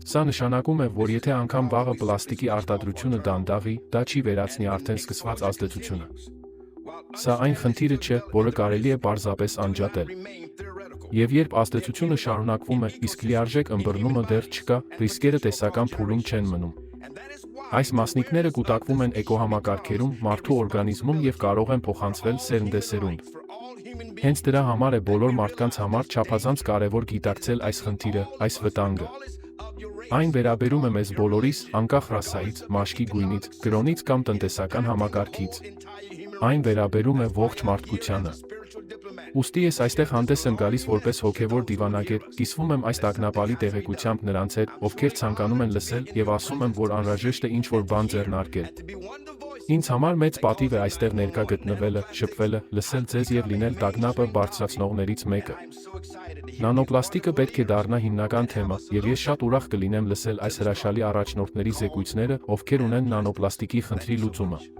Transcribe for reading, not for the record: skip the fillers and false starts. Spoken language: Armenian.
Սա նշանակում է, որ եթե անգամ վաղը պլաստիկի արտադրությունը դանդաղի, դա չի վերացնի արդեն սկսված ազդեցությունը։ Սա այն խնդիրը չէ, որը կարելի է պարզապես անջատել։ Եվ երբ ազդեցությունը շարունակվում է, իսկ լիարժեք ըմբռնումը դեռ չկա, ռիսկերը տեսական փուլում չեն մնում։ Այս մասնիկները կուտակվում են էկոհամակարգերում, մարդու օրգանիզմում և կարող են փոխանցվել սերնդեսերունդ։ Հենց դրա համար է բոլոր մարդկանց համար չափազանց կարևոր գիտակցել այս խնդիրը, այս վտանգը։ Այն վերաբերում է մեզ բոլորիս, անկախ ռասայից, մաշկի գույնից, կրոնից կամ տնտեսական համակարգից։ Այն վերաբերում է ողջ մարդկությանը։ Ուստի ես այստեղ հանդես եմ գալիս որպես հոգևոր դիվանագետ, կիսվում եմ այս տագնապալի տեղեկությամբ նրանց հետ, ովքեր ցանկանում են լսել, և ասում եմ, որ անհրաժեշտ է ինչ-որ բան ձեռնարկել։ Ինձ համար մեծ պատիվ է այստեղ ներկա գտնվելը, շփվելը, լսել ձեզ և լինել տագնապը բարձրացնողներից մեկը։ Նանոպլաստիկը պետք է դառնա հիմնական թեմա, և ես շատ ուրախ կլինեմ լսել այս հրաշալի առաջնորդների զեկույցները, ովքեր ունեն նանոպլաստիկի խնդրի լուծումը։